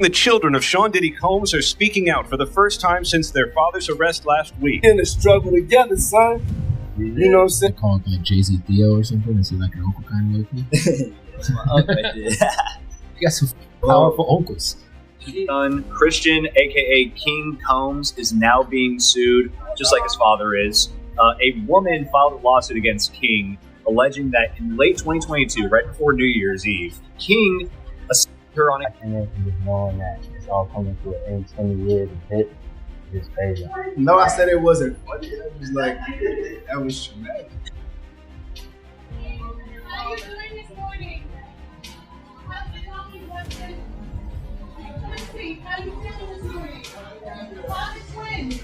The children of Sean Diddy Combs are speaking out for the first time since their father's arrest last week. In the struggle together, son. You know what I'm saying? They call it like Jay-Z Theo or something. Is he like an uncle kind of like Yeah, that's my uncle right there. You got some powerful uncles. Son, Christian, aka King Combs, is now being sued, just like his father is. A woman filed a lawsuit against King, alleging that in late 2022, right before New Year's Eve, King assaulted her on it. And then just knowing that it's all coming to an end 20 years of hit, just crazy. No, I said it wasn't funny. It was like, that was traumatic. How are you doing this morning? How's the coffee lesson? Let's see, how are you feeling this morning? How's the twins?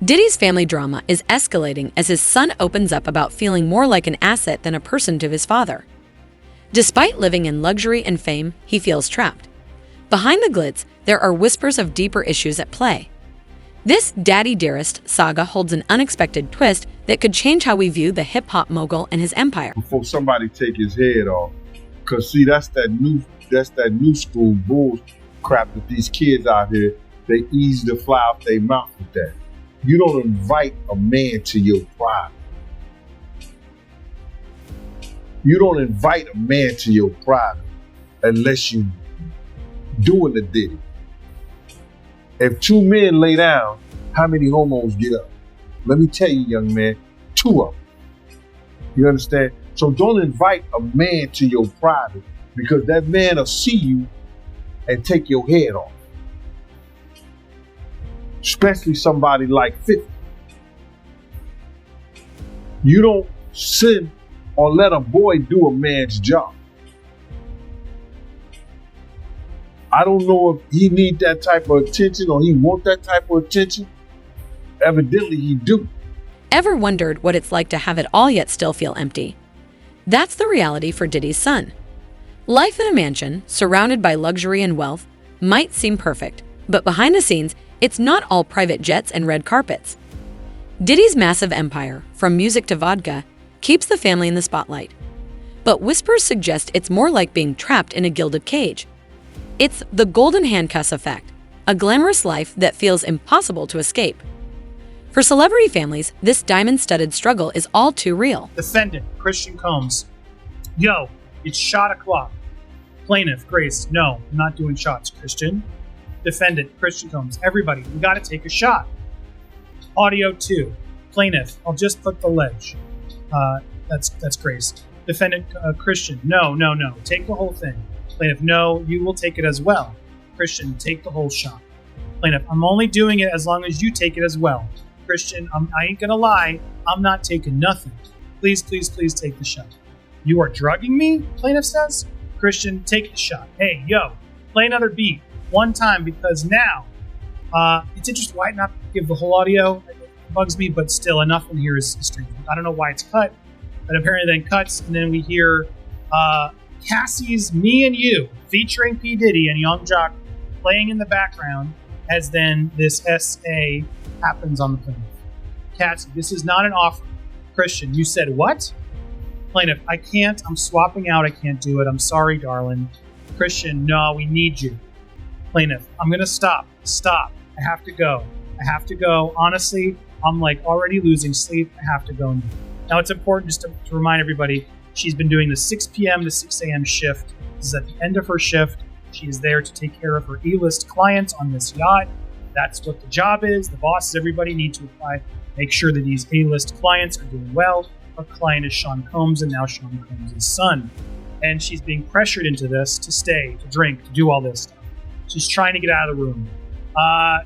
Diddy's family drama is escalating as his son opens up about feeling more like an asset than a person to his father. Despite living in luxury and fame, he feels trapped. Behind the glitz, there are whispers of deeper issues at play. This Daddy Dearest saga holds an unexpected twist that could change how we view the hip-hop mogul and his empire. Before somebody take his head off, cause see that's that new school bull crap that these kids out here, they easy to fly off their mouth with that. You don't invite a man to your private. You don't invite a man to your private unless you doing the Diddy. If two men lay down, how many homos get up? Let me tell you, young man, 2 of them. You understand? So don't invite a man to your private because that man will see you and take your head off. Especially somebody like 50. You don't send or let a boy do a man's job. I don't know if he need that type of attention or he want that type of attention. Evidently he do. Ever wondered what it's like to have it all yet still feel empty? That's the reality for Diddy's son. Life in a mansion, surrounded by luxury and wealth, might seem perfect, but behind the scenes, it's not all private jets and red carpets. Diddy's massive empire, from music to vodka, keeps the family in the spotlight. But whispers suggest it's more like being trapped in a gilded cage. It's the golden handcuffs effect, a glamorous life that feels impossible to escape. For celebrity families, this diamond-studded struggle is all too real. Defendant, Christian Combs. Yo, it's shot o'clock. Plaintiff, Grace. No, I'm not doing shots, Christian. Defendant, Christian Combs. Everybody, we gotta take a shot. Audio 2. Plaintiff, I'll just put the ledge. That's Grace. Defendant, Christian. No. Take the whole thing. Plaintiff, no, you will take it as well. Christian, take the whole shot. Plaintiff, I'm only doing it as long as you take it as well. Christian, I ain't gonna lie, I'm not taking nothing. Please take the shot. You are drugging me? Plaintiff says. Christian, take the shot. Hey, yo, play another beat. One time, because now, it's interesting. Why not give the whole audio? It bugs me, but still, enough in here is strange. I don't know why it's cut, but apparently then cuts, and then we hear Cassie's Me and You, featuring P. Diddy and Young Jock, playing in the background, as then this SA happens on the plaintiff. Cassie, this is not an offer. Christian, you said what? Plaintiff, I can't. I'm swapping out. I can't do it. I'm sorry, darling. Christian, no, we need you. Plaintiff, I'm going to stop. I have to go. Honestly, I'm like already losing sleep. I have to go now. Now, it's important just to remind everybody, she's been doing the 6 p.m. to 6 a.m. shift. This is at the end of her shift. She is there to take care of her A-list clients on this yacht. That's what the job is. The bosses, everybody need to apply. Make sure that these A-list clients are doing well. Her client is Sean Combs and now Sean Combs' son. And she's being pressured into this to stay, to drink, to do all this stuff. She's trying to get out of the room.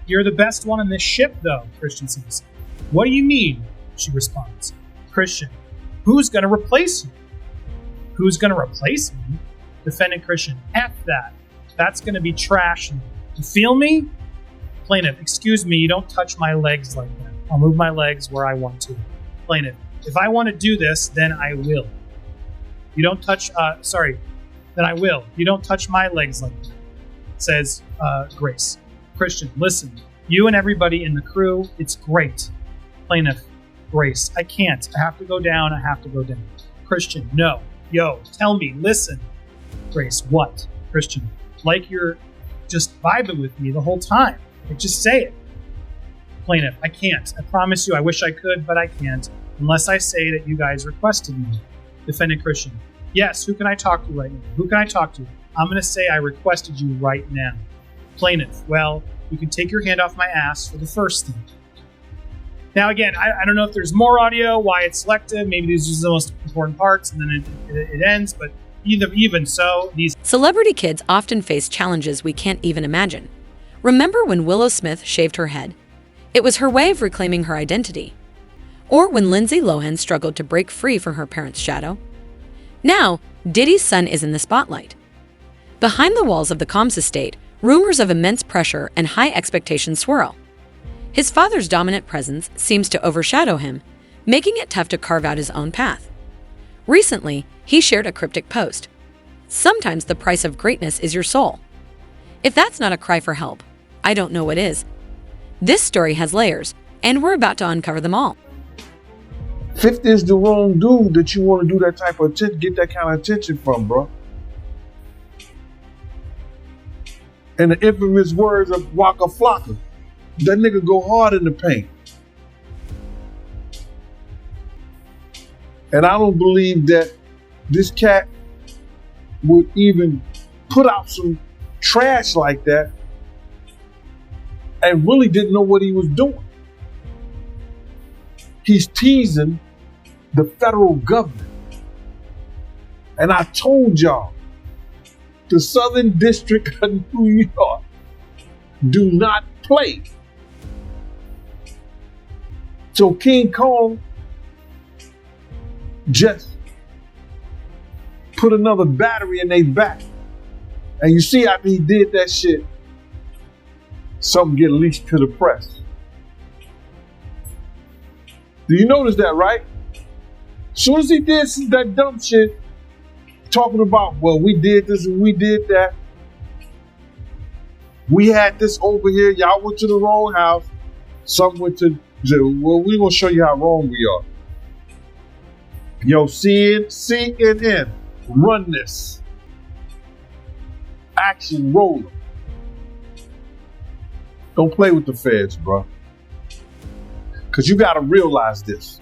You're the best one on this ship, though, Christian says. What do you mean? She responds. Christian, who's going to replace you? Who's going to replace me? Defendant Christian, F that. That's going to be trash. You feel me? Plaintiff, excuse me, you don't touch my legs like that. I'll move my legs where I want to. Plaintiff, if I want to do this, then I will. You don't touch, then I will. You don't touch my legs like that, says Grace. Christian, listen, you and everybody in the crew, it's great. Plaintiff, Grace, I can't. I have to go down. Christian, no. Yo, tell me, listen. Grace, what? Christian, like you're just vibing with me the whole time. Like, just say it. Plaintiff, I can't. I promise you, I wish I could, but I can't, unless I say that you guys requested me. Defendant Christian, yes, who can I talk to right now? Who can I talk to? I'm going to say I requested you right now. Plaintiff, well, you can take your hand off my ass for the first thing. Now, again, I don't know if there's more audio, why it's selective. Maybe these are the most important parts, and then it ends. But even so, these Celebrity kids often face challenges we can't even imagine. Remember when Willow Smith shaved her head? It was her way of reclaiming her identity. Or when Lindsay Lohan struggled to break free from her parents' shadow. Now, Diddy's son is in the spotlight. Behind the walls of the Combs estate, rumors of immense pressure and high expectations swirl. His father's dominant presence seems to overshadow him, making it tough to carve out his own path. Recently, he shared a cryptic post. Sometimes the price of greatness is your soul. If that's not a cry for help, I don't know what is. This story has layers, and we're about to uncover them all. 50 is the wrong dude that you want to do that type of get that kind of attention from, bro. And the infamous words of Waka Flocka, that nigga go hard in the paint. And I don't believe that this cat would even put out some trash like that and really didn't know what he was doing. He's teasing the federal government. And I told y'all, the Southern District of New York do not play. So King Kong just put another battery in their back. And you see after he did that shit, something get leaked to the press. Do you notice that, right? As soon as he did that dumb shit, talking about, well, we did this and we did that. We had this over here. Y'all went to the wrong house. Some went to, well, we're going to show you how wrong we are. Yo, CNN, run this. Action roller. Don't play with the feds, bro. Because you got to realize this.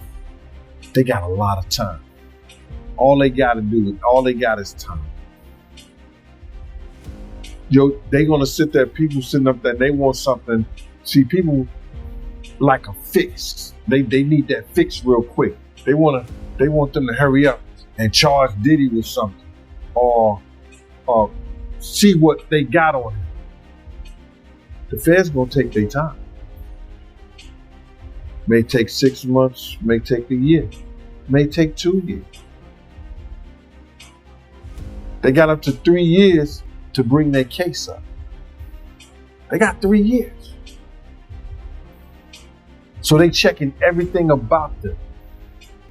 They got a lot of time. All they got is time. Yo, they going to sit there, people sitting up there, they want something. See, people like a fix. They need that fix real quick. They want them to hurry up and charge Diddy with something. Or see what they got on him. The feds going to take their time. May take 6 months, may take a year, may take 2 years. They got up to 3 years to bring their case up. They got 3 years. So they checking everything about them.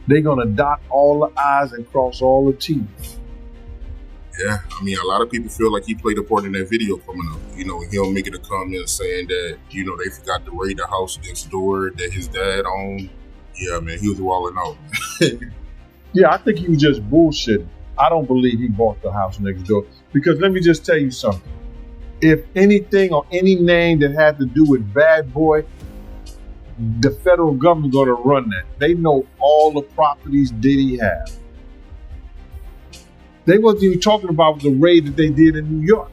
They're gonna dot all the I's and cross all the T's. Yeah, I mean, a lot of people feel like he played a part in that video coming up. You know, he'll make it a comment saying that, you know, they forgot to raid the house next door that his dad owned. Yeah, man, he was walling out. Yeah, I think he was just bullshitting. I don't believe he bought the house next door. Because let me just tell you something. If anything or any name that had to do with Bad Boy, the federal government gonna run that. They know all the properties Diddy have. They wasn't even talking about the raid that they did in New York.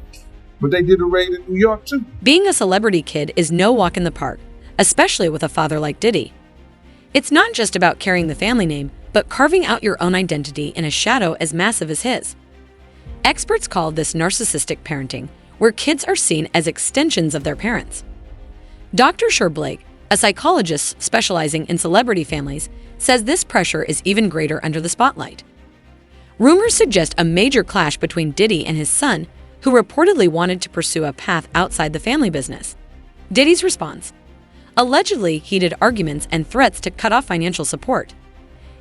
But they did a raid in New York too. Being a celebrity kid is no walk in the park, especially with a father like Diddy. It's not just about carrying the family name, but carving out your own identity in a shadow as massive as his. Experts call this narcissistic parenting, where kids are seen as extensions of their parents. Dr. Sher Blake, a psychologist specializing in celebrity families, says this pressure is even greater under the spotlight. Rumors suggest a major clash between Diddy and his son, who reportedly wanted to pursue a path outside the family business. Diddy's response: allegedly heated arguments and threats to cut off financial support.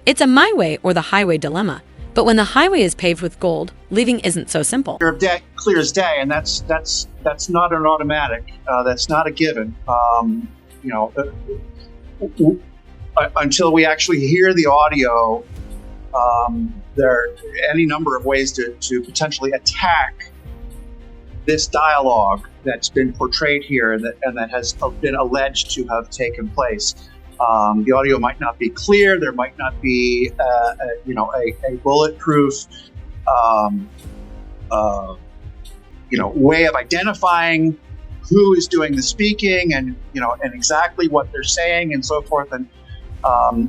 It's a my way or the highway dilemma, but when the highway is paved with gold, leaving isn't so simple. Clear as day, and that's not an automatic. That's not a given. Until we actually hear the audio There are any number of ways to potentially attack this dialogue that's been portrayed here and that has been alleged to have taken place. The audio might not be clear. There might not be, a bulletproof, way of identifying who is doing the speaking and exactly what they're saying and so forth. And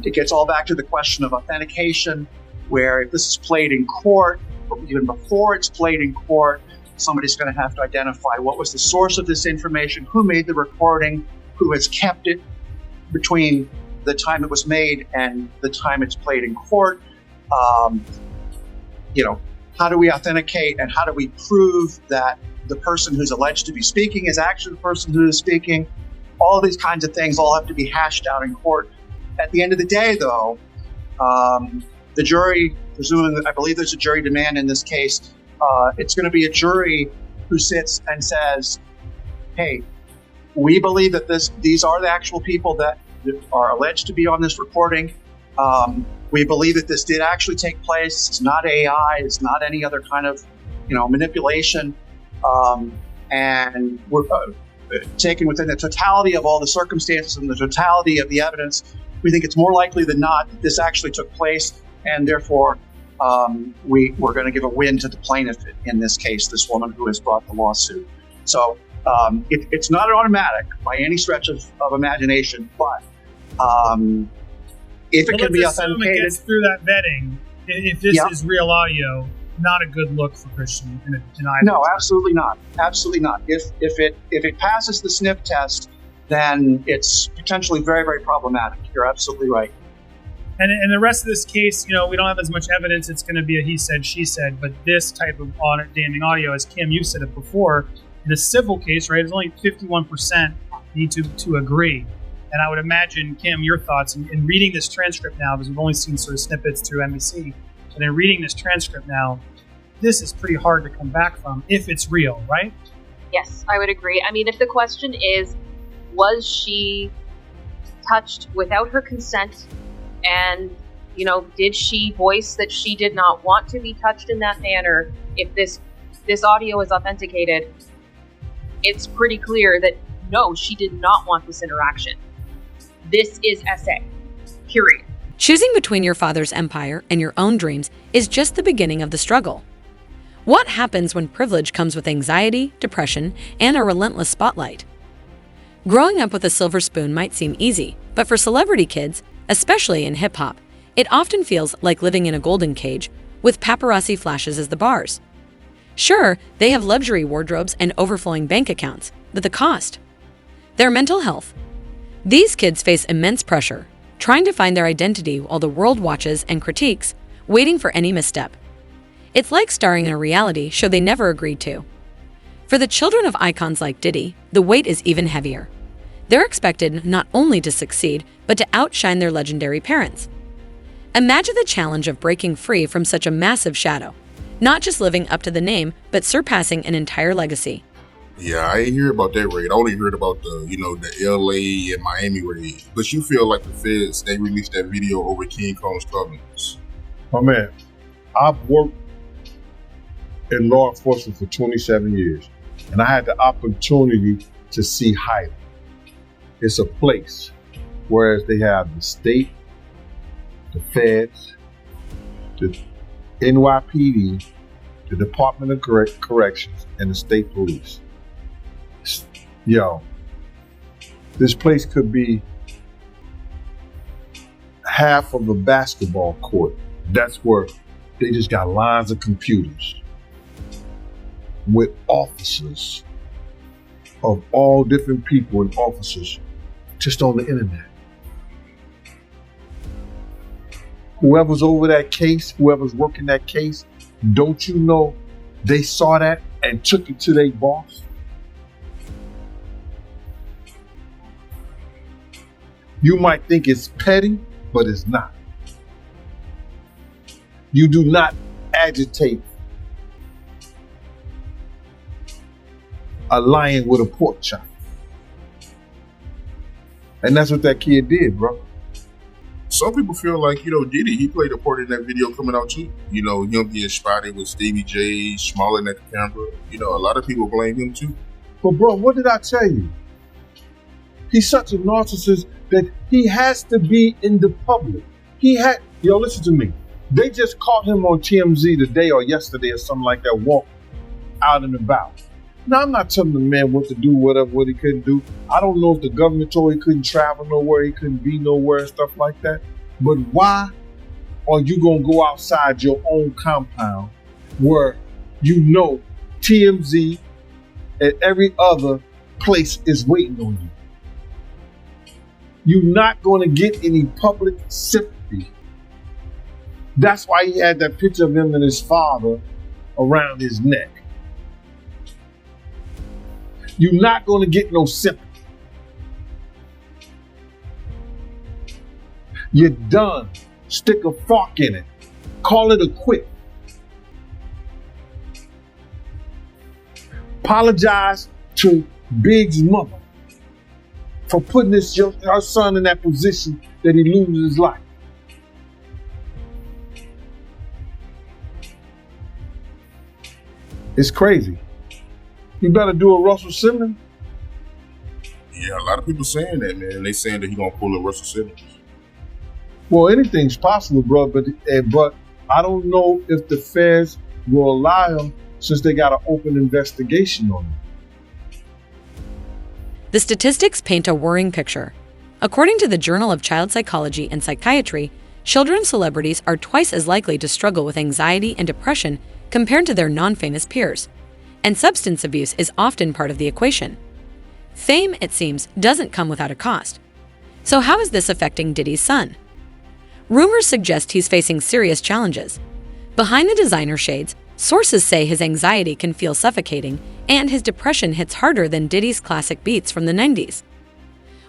it gets all back to the question of authentication, where if this is played in court, or even before it's played in court, somebody's going to have to identify what was the source of this information, who made the recording, who has kept it between the time it was made and the time it's played in court. How do we authenticate and how do we prove that the person who's alleged to be speaking is actually the person who is speaking? All these kinds of things all have to be hashed out in court. At the end of the day, though, the jury, I believe there's a jury demand in this case, it's going to be a jury who sits and says, hey, we believe that these are the actual people that are alleged to be on this recording. We believe that this did actually take place. It's not AI. It's not any other kind of, manipulation. And we're taken within the totality of all the circumstances and the totality of the evidence. We think it's more likely than not that this actually took place, and therefore we're going to give a win to the plaintiff in this case, this woman who has brought the lawsuit. So it's not automatic by any stretch of imagination, but if it can be authenticated, it gets through that vetting. If this is real audio, not a good look for Christian in either. No, absolutely not. Absolutely not. If it passes the sniff test, then it's potentially very, very problematic. You're absolutely right. And the rest of this case, we don't have as much evidence. It's going to be a he said, she said. But this type of damning audio, as Kim, you said it before, in a civil case, right, it's only 51% need to agree. And I would imagine, Kim, your thoughts in reading this transcript now, because we've only seen sort of snippets through NBC, but in reading this transcript now, this is pretty hard to come back from if it's real, right? Yes, I would agree. I mean, if the question is, was she touched without her consent? And, did she voice that she did not want to be touched in that manner? If this audio is authenticated, it's pretty clear that, no, she did not want this interaction. This is SA, period. Choosing between your father's empire and your own dreams is just the beginning of the struggle. What happens when privilege comes with anxiety, depression, and a relentless spotlight? Growing up with a silver spoon might seem easy, but for celebrity kids, especially in hip-hop, it often feels like living in a golden cage with paparazzi flashes as the bars. Sure, they have luxury wardrobes and overflowing bank accounts, but the cost? Their mental health. These kids face immense pressure, trying to find their identity while the world watches and critiques, waiting for any misstep. It's like starring in a reality show they never agreed to. For the children of icons like Diddy, the weight is even heavier. They're expected not only to succeed, but to outshine their legendary parents. Imagine the challenge of breaking free from such a massive shadow, not just living up to the name, but surpassing an entire legacy. Yeah, I ain't hear about that raid. I only heard about the LA and Miami raid. But you feel like the feds, they released that video over King Combs' covenants. My man, I've worked in law enforcement for 27 years, and I had the opportunity to see Hyde. It's a place, whereas they have the state, the feds, the NYPD, the Department of Corrections, and the state police. Yo, this place could be half of a basketball court. That's where they just got lines of computers with officers of all different people and officers just on the internet. Whoever's over that case, whoever's working that case, don't you know they saw that and took it to their boss? You might think it's petty, but it's not. You do not agitate a lion with a pork chop. And that's what that kid did, bro. some people feel like, Diddy, he played a part in that video coming out too. Him being spotted with Stevie J, smiling at the camera. A lot of people blame him too. But bro, what did I tell you? He's such a narcissist that he has to be in the public. Listen to me. They just caught him on TMZ today or yesterday or something like that, walk out and about. Now, I'm not telling the man what to do, what he couldn't do. I don't know if the government told he couldn't travel nowhere, he couldn't be nowhere and stuff like that. But why are you going to go outside your own compound where TMZ and every other place is waiting on you? You're not going to get any public sympathy. That's why he had that picture of him and his father around his neck. You're not going to get no sympathy. You're done. Stick a fork in it. Call it a quit. Apologize to Big's mother for putting her son in that position that he loses his life. It's crazy. You better do a Russell Simmons. Yeah, a lot of people saying that, man. They saying that he gonna pull a Russell Simmons. Well, anything's possible, bro. But I don't know if the feds will allow him since they got an open investigation on him. The statistics paint a worrying picture. According to the Journal of Child Psychology and Psychiatry, children celebrities are twice as likely to struggle with anxiety and depression compared to their non-famous peers. And substance abuse is often part of the equation. Fame, it seems, doesn't come without a cost. So how is this affecting Diddy's son? Rumors suggest he's facing serious challenges. Behind the designer shades, sources say his anxiety can feel suffocating and his depression hits harder than Diddy's classic beats from the 90s.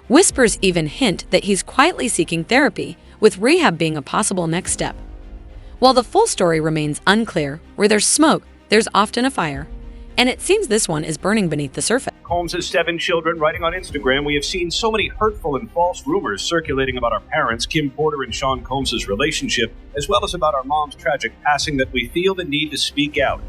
Whispers even hint that he's quietly seeking therapy, with rehab being a possible next step. While the full story remains unclear, where there's smoke, there's often a fire. And it seems this one is burning beneath the surface. Combs has 7 children. Writing on Instagram, we have seen so many hurtful and false rumors circulating about our parents, Kim Porter and Sean Combs' relationship, as well as about our mom's tragic passing, that we feel the need to speak out.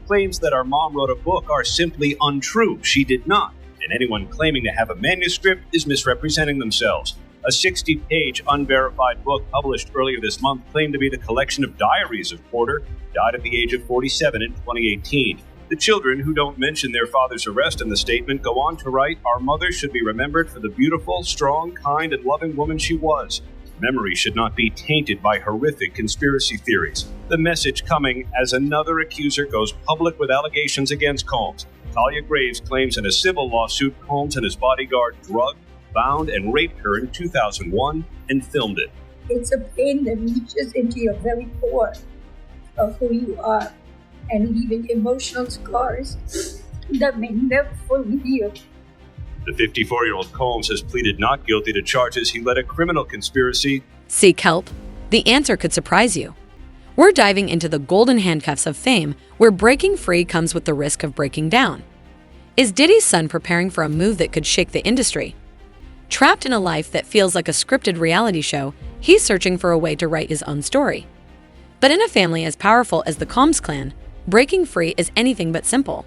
Claims that our mom wrote a book are simply untrue. She did not. And anyone claiming to have a manuscript is misrepresenting themselves. A 60-page unverified book published earlier this month claimed to be the collection of diaries of Porter, died at the age of 47 in 2018. The children, who don't mention their father's arrest in the statement, go on to write, "Our mother should be remembered for the beautiful, strong, kind, and loving woman she was. Memory should not be tainted by horrific conspiracy theories." The message coming as another accuser goes public with allegations against Combs. Talia Graves claims in a civil lawsuit Combs and his bodyguard drugged, bound, and raped her in 2001 and filmed it. It's a pain that reaches into your very core of who you are, and leaving emotional scars that may never fully heal. The 54-year-old Combs has pleaded not guilty to charges he led a criminal conspiracy. Seek help? The answer could surprise you. We're diving into the golden handcuffs of fame, where breaking free comes with the risk of breaking down. Is Diddy's son preparing for a move that could shake the industry? Trapped in a life that feels like a scripted reality show, he's searching for a way to write his own story. But in a family as powerful as the Combs clan, breaking free is anything but simple.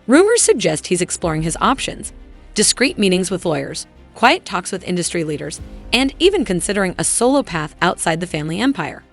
Rumors suggest he's exploring his options: discreet meetings with lawyers, quiet talks with industry leaders, and even considering a solo path outside the family empire.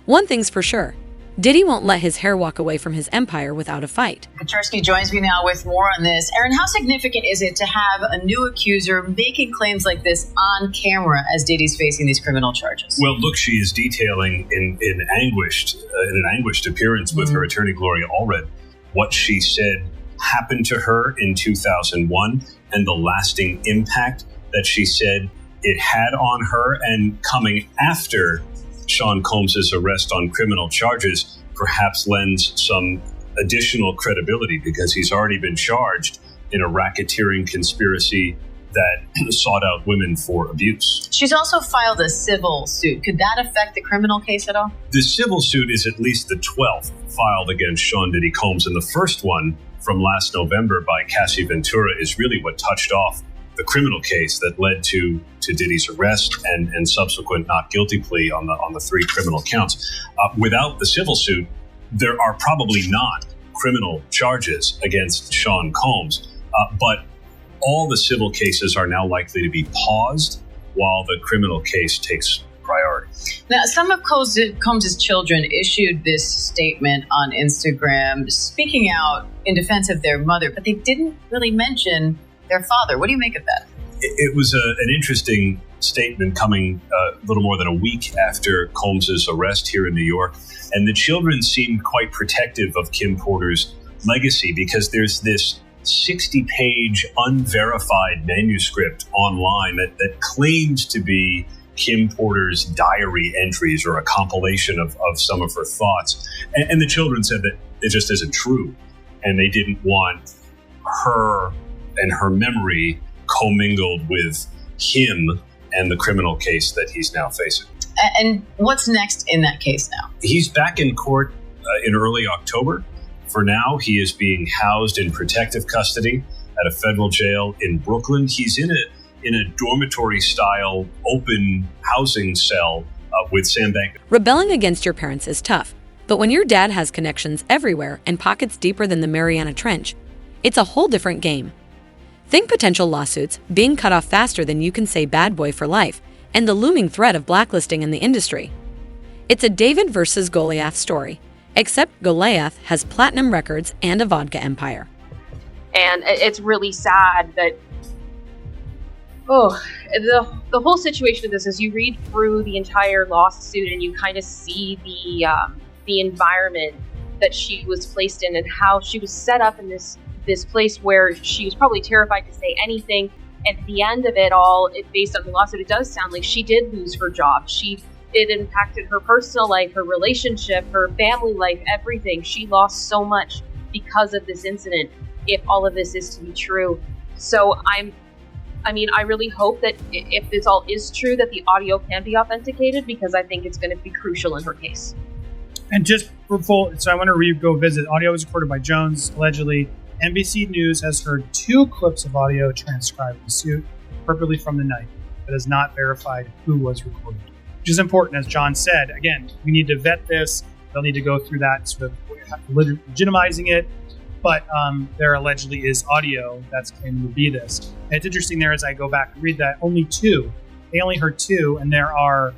One thing's for sure, Diddy won't let his hair walk away from his empire without a fight. Kaczorski joins me now with more on this. Aaron, how significant is it to have a new accuser making claims like this on camera as Diddy's facing these criminal charges? Well, look, she is detailing in an anguished appearance with her attorney, Gloria Allred, what she said happened to her in 2001 and the lasting impact that she said it had on her, and coming after Sean Combs' arrest on criminal charges perhaps lends some additional credibility, because he's already been charged in a racketeering conspiracy that sought out women for abuse. She's also filed a civil suit. Could that affect the criminal case at all? The civil suit is at least the 12th filed against Sean Diddy Combs, and the first one from last November by Cassie Ventura is really what touched off the criminal case that led to Diddy's arrest and subsequent not guilty plea on the 3 criminal counts. Without the civil suit, there are probably not criminal charges against Sean Combs, but all the civil cases are now likely to be paused while the criminal case takes priority. Now, some of Combs' children issued this statement on Instagram, speaking out in defense of their mother, but they didn't really mention their father. What do you make of that? It was an interesting statement coming a little more than a week after Combs' arrest here in New York. And the children seemed quite protective of Kim Porter's legacy because there's this 60-page unverified manuscript online that claims to be Kim Porter's diary entries or a compilation of some of her thoughts. And the children said that it just isn't true. And they didn't want her and her memory commingled with him and the criminal case that he's now facing. And what's next in that case now? He's back in court in early October. For now, he is being housed in protective custody at a federal jail in Brooklyn. He's in a dormitory-style open housing cell with sandbag. Rebelling against your parents is tough, but when your dad has connections everywhere and pockets deeper than the Mariana Trench, it's a whole different game. Think potential lawsuits, being cut off faster than you can say bad boy for life, and the looming threat of blacklisting in the industry. It's a David versus Goliath story, except Goliath has platinum records and a vodka empire. And it's really sad that, the whole situation of this, as you read through the entire lawsuit and you kind of see the environment that she was placed in and how she was set up in this place where she was probably terrified to say anything. And at the end of it all, based on the lawsuit, it does sound like she did lose her job. It impacted her personal life, her relationship, her family life, everything. She lost so much because of this incident, if all of this is to be true. So I really hope that if this all is true, that the audio can be authenticated, because I think it's going to be crucial in her case. And just for full, so I want to go visit. Audio was recorded by Jones, allegedly. NBC News has heard 2 clips of audio transcribed in the suit, purportedly from the night, but has not verified who was recorded, which is important, as John said. Again, we need to vet this. They'll need to go through that sort of legitimizing it. But there allegedly is audio that's claiming to be this. And it's interesting there, as I go back and read that, only 2. They only heard 2, and there are,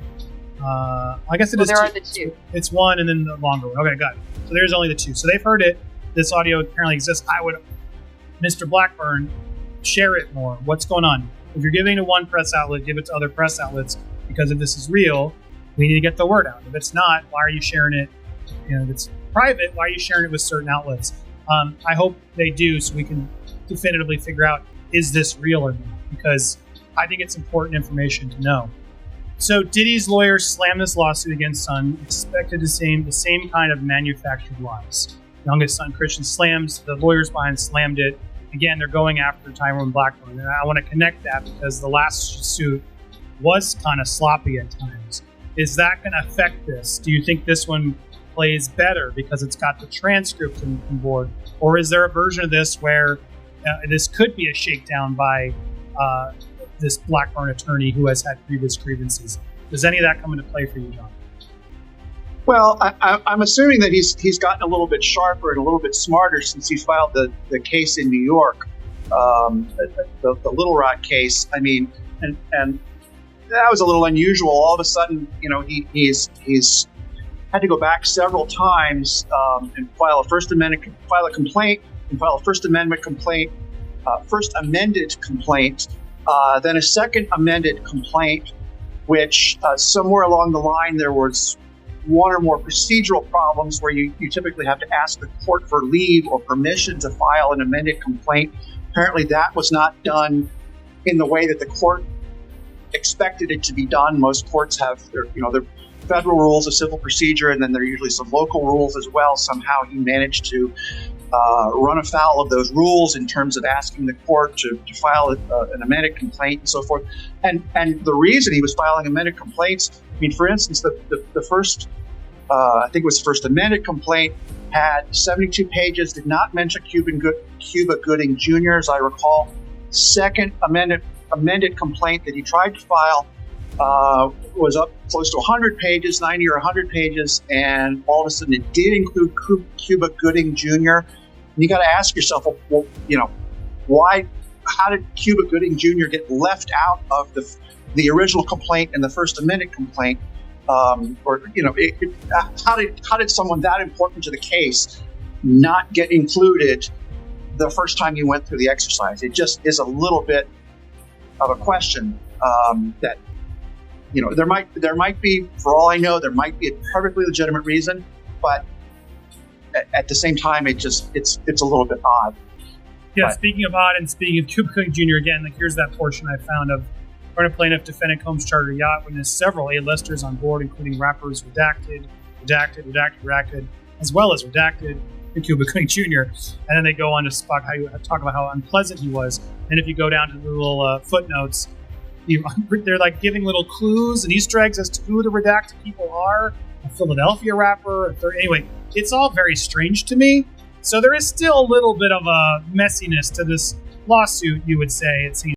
I guess it is. There 2. are the 2. It's 1 and then the longer one. Okay, got it. So there's only the 2. So they've heard it. This audio apparently exists. I would, Mr. Blackburn, share it more. What's going on? If you're giving it to one press outlet, give it to other press outlets, because if this is real, we need to get the word out. If it's not, why are you sharing it? If it's private, why are you sharing it with certain outlets? I hope they do, so we can definitively figure out, is this real or not? Because I think it's important information to know. So Diddy's lawyers slammed this lawsuit against son, expected the same kind of manufactured lies. Youngest son, Christian, slams. The lawyers behind slammed it. Again, they're going after Tyrone Blackburn. And I want to connect that because the last suit was kind of sloppy at times. Is that going to affect this? Do you think this one plays better because it's got the transcript on board? Or is there a version of this where this could be a shakedown by this Blackburn attorney who has had previous grievances? Does any of that come into play for you, John? Well, I'm assuming that he's gotten a little bit sharper and a little bit smarter since he filed the case in New York, the Little Rock case. I mean, and that was a little unusual. All of a sudden, he's had to go back several times and file a First Amendment complaint, First Amended complaint, then a second amended complaint, which somewhere along the line there was one or more procedural problems where you typically have to ask the court for leave or permission to file an amended complaint. Apparently that was not done in the way that the court expected it to be done. Most courts have their federal rules of civil procedure, and then there are usually some local rules as well. Somehow he managed to run afoul of those rules in terms of asking the court to file an amended complaint and so forth. And the reason he was filing amended complaints, I mean, for instance, the first, I think it was the First Amended complaint, had 72 pages, did not mention Cuba Gooding Jr., as I recall. Second amended amended complaint that he tried to file was up close to 100 pages, 90 or 100 pages, and all of a sudden it did include Cuba Gooding Jr. And you got to ask yourself, well, why? How did Cuba Gooding Jr. get left out of the original complaint and the First Amendment complaint? How did someone that important to the case not get included the first time you went through the exercise? It just is a little bit of a question that there might be, for all I know, there might be a perfectly legitimate reason, but at the same time, it's a little bit odd. Yeah, But- speaking of odd and speaking of Cuba Gooding Jr. again, here's that portion I found of where a plaintiff defendant Combs Charter Yacht witnessed several A-listers on board, including rappers Redacted, as well as Redacted and Cuba Gooding Jr. And then they go on to talk about how unpleasant he was. And if you go down to the little footnotes, they're like giving little clues and Easter eggs as to who the redacted people are. A Philadelphia rapper. Anyway, it's all very strange to me. So there is still a little bit of a messiness to this lawsuit, you would say, it seems.